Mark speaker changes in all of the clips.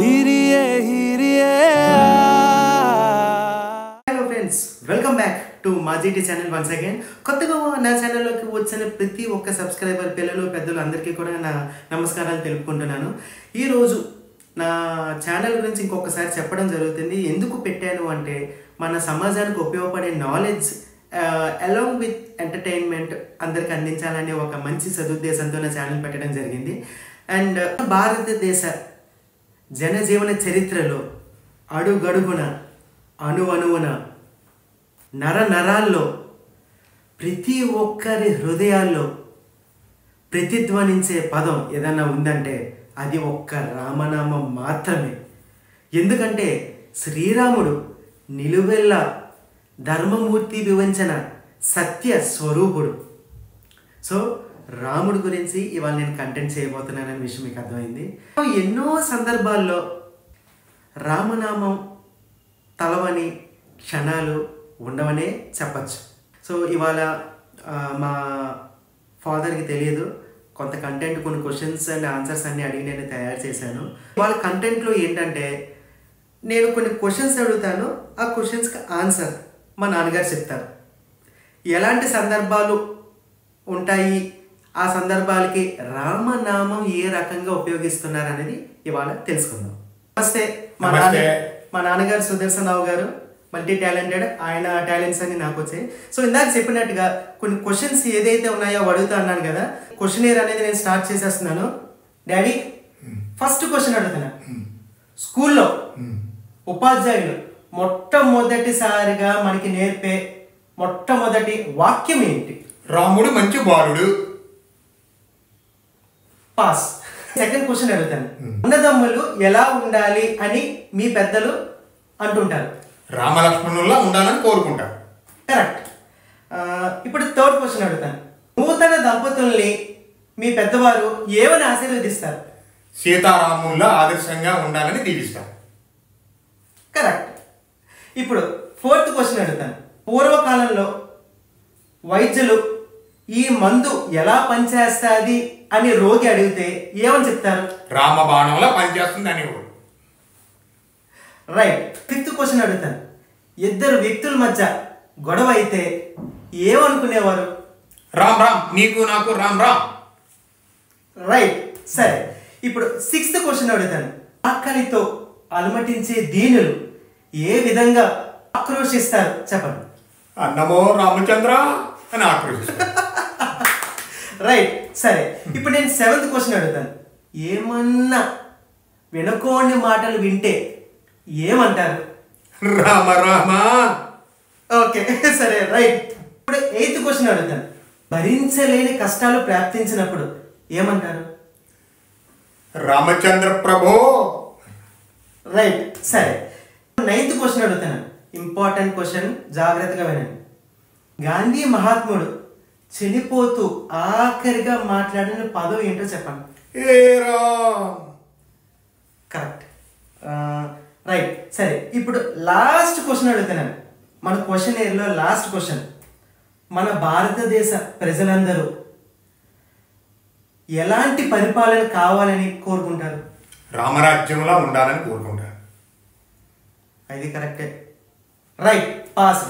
Speaker 1: Hello friends, welcome back to మాజీటీ channel once again. కొత్తగా నా ఛానల్లోకి వచ్చిన ప్రతి ఒక్క సబ్స్క్రైబర్ పిల్లలు పెద్దలు అందరికీ కూడా నా నమస్కారాలు తెలుపుకుంటున్నాను. ఈరోజు నా ఛానల్ గురించి ఇంకొకసారి చెప్పడం జరుగుతుంది. ఎందుకు పెట్టాను అంటే మన సమాజానికి ఉపయోగపడే నాలెడ్జ్ అలాంగ్ విత్ ఎంటర్టైన్మెంట్ అందరికి అందించాలనే ఒక మంచి సదుద్దేశంతో నా ఛానల్ పెట్టడం జరిగింది. అండ్ భారతదేశ జనజీవన చరిత్రలో అడుగడుగున అణువణువున నరాల్లో ప్రతి ఒక్కరి హృదయాల్లో ప్రతిధ్వనించే పదం ఏదన్నా ఉందంటే అది ఒక్క రామనామం మాత్రమే. ఎందుకంటే శ్రీరాముడు నిలువెల్ల ధర్మమూర్తి వివంచన సత్య స్వరూపుడు. సో రాముడి గురించి ఇవాళ నేను కంటెంట్ చేయబోతున్నాననే విషయం మీకు అర్థమైంది. ఎన్నో సందర్భాల్లో రామనామం తలవని క్షణాలు ఉండవనే చెప్పచ్చు. సో ఇవాళ మా ఫాదర్కి తెలియదు, కొంత కంటెంట్ కొన్ని క్వశ్చన్స్ అండ్ ఆన్సర్స్ అన్నీ అడిగి నేను తయారు చేశాను. వాళ్ళ కంటెంట్లో ఏంటంటే నేను కొన్ని క్వశ్చన్స్ అడుగుతాను, ఆ క్వశ్చన్స్కి ఆన్సర్ మా నాన్నగారు చెప్తారు. ఎలాంటి సందర్భాలు ఉంటాయి, ఆ సందర్భాలకి రామనామం ఏ రకంగా ఉపయోగిస్తున్నారు అనేది ఇవాళ తెలుసుకుందాం. నమస్తే. మా నాన్నగారు సుదర్శన్ రావు గారు, మల్టీ టాలెంటెడ్. ఆయన టాలెంట్స్ అన్ని నాకు వచ్చాయి. సో ఇందాక చెప్పినట్టుగా కొన్ని క్వశ్చన్స్ ఏదైతే ఉన్నాయో అడుగుతా అన్నాను కదా, క్వశ్చనేర్ అనేది నేను స్టార్ట్ చేసేస్తున్నాను. డాడీ, ఫస్ట్ క్వశ్చన్ అడుగుతున్నా. స్కూల్లో ఉపాధ్యాయులు మొట్టమొదటిసారిగా మనకి నేర్పే మొట్టమొదటి వాక్యం ఏంటి?
Speaker 2: రాముడు మంచి బాలుడు.
Speaker 1: పాస్. సెకండ్ క్వశ్చన్ అడుగుతాను. అన్నదమ్ములు ఎలా ఉండాలి అని మీ పెద్దలు అంటుంటారు?
Speaker 2: రామలక్ష్మణుల్లా ఉండాలని కోరుకుంటారు.
Speaker 1: కరెక్ట్. ఇప్పుడు థర్డ్ క్వశ్చన్ అడుగుతాను. నూతన దంపతుల్ని మీ పెద్దవారు ఏమని ఆశీర్వదిస్తారు?
Speaker 2: సీతారాముల్లా ఆదర్శంగా ఉండాలని దీవిస్తారు.
Speaker 1: కరెక్ట్. ఇప్పుడు ఫోర్త్ క్వశ్చన్ అడుగుతాను. పూర్వకాలంలో వైద్యులు ఈ మందు ఎలా పనిచేస్తుంది అని రోగి అడిగితే ఏమని చెప్తారు?
Speaker 2: రామబాణంలా పనిచేస్తుంది అని.
Speaker 1: రైట్. ఫిఫ్త్ క్వశ్చన్ అడుగుతాను. ఇద్దరు వ్యక్తుల మధ్య గొడవ అయితే ఏమనుకునేవారు?
Speaker 2: రామ్ రామ్, నీకు నాకు రామ్ రామ్.
Speaker 1: రైట్. సరే, ఇప్పుడు సిక్స్త్ క్వశ్చన్ అడుగుతాను. ఆకలితో అలమటించే దీనులు ఏ విధంగా ఆక్రోషిస్తారు చెప్పండి.
Speaker 2: అన్నమో రామచంద్ర అని ఆక్రోషిస్తారు.
Speaker 1: రైట్. సరే, ఇప్పుడు నేను సెవెంత్ క్వశ్చన్ అడుగుతాను. ఏమన్నా వినకోని మాటలు వింటే ఏమంటారు?
Speaker 2: రామ రామ.
Speaker 1: ఓకే, సరే, రైట్. ఇప్పుడు ఎయిత్ క్వశ్చన్ అడుగుతాను. భరించలేని కష్టాలు ప్రాప్తించినప్పుడు ఏమంటారు?
Speaker 2: రామచంద్ర ప్రభో.
Speaker 1: రైట్. సరే, నైన్త్ క్వశ్చన్ అడుగుతాను. ఇంపార్టెంట్ క్వశ్చన్, జాగ్రత్తగా వినండి. గాంధీ మహాత్ముడు చనిపోతూ ఆఖరిగా మాట్లాడిన పదం ఏంటో చెప్పండి.
Speaker 2: ఏ రామ్.
Speaker 1: కరెక్ట్. రైట్. సరే, ఇప్పుడు లాస్ట్ క్వశ్చన్ అడుగుతున్నాను. మన క్వశ్చనేర్లో లాస్ట్ క్వశ్చన్. మన భారతదేశ ప్రజలందరూ ఎలాంటి పరిపాలన కావాలని కోరుకుంటారు?
Speaker 2: రామరాజ్యంలా ఉండాలని కోరుకుంటారు.
Speaker 1: అది కరెక్టే. రైట్. పాస్.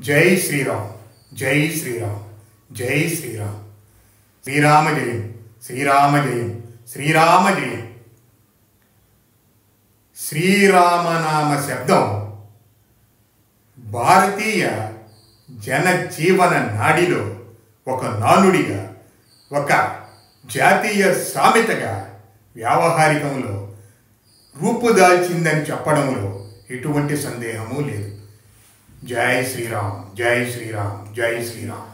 Speaker 2: జై శ్రీరామ్, జై శ్రీరామ్, జై శ్రీరామ్. శ్రీరామ జయం, శ్రీరామ జయం, శ్రీరామ జయం. శ్రీరామనామ శబ్దం భారతీయ జనజీవన నాడిలో ఒక నానుడిగా, ఒక జాతీయ సామెతగా వ్యావహారికంలో రూపుదాల్చిందని చెప్పడంలో ఎటువంటి సందేహము లేదు. జై శ్రీరామ్, జై శ్రీరామ్, జై శ్రీరామ్.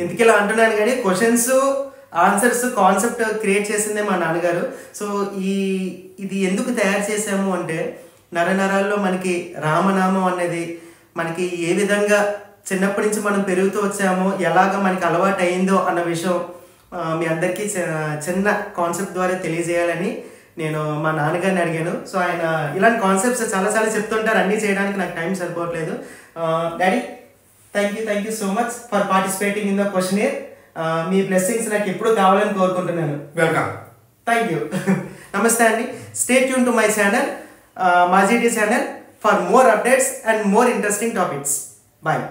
Speaker 1: ఇందుకు ఇలా అంటున్నాను కానీ క్వశ్చన్స్ ఆన్సర్స్ కాన్సెప్ట్ క్రియేట్ చేసిందే మా నాన్నగారు. సో ఇది ఎందుకు తయారు చేసాము అంటే నరనరాల్లో మనకి రామనామం అనేది మనకి ఏ విధంగా చిన్నప్పటి నుంచి మనం పెరుగుతూ వచ్చామో, ఎలాగ మనకి అలవాటు అయిందో అన్న విషయం మీ అందరికీ చిన్న కాన్సెప్ట్ ద్వారా తెలియజేయాలని నేను మా నాన్నగారిని అడిగాను. సో ఆయన ఇలాంటి కాన్సెప్ట్స్ చాలాసార్లు చెప్తుంటారు, అన్నీ చేయడానికి నాకు టైం సరిపోవట్లేదు. Daddy, thank you so much for participating in the questionnaire. మీ బ్లెస్సింగ్స్ నాకు ఎప్పుడు కావాలని కోరుకుంటున్నాను.
Speaker 2: వెల్కమ్.
Speaker 1: Thank you. నమస్తే అండి. Stay tune to my channel మాజీటీ channel for more updates and more interesting topics. Bye.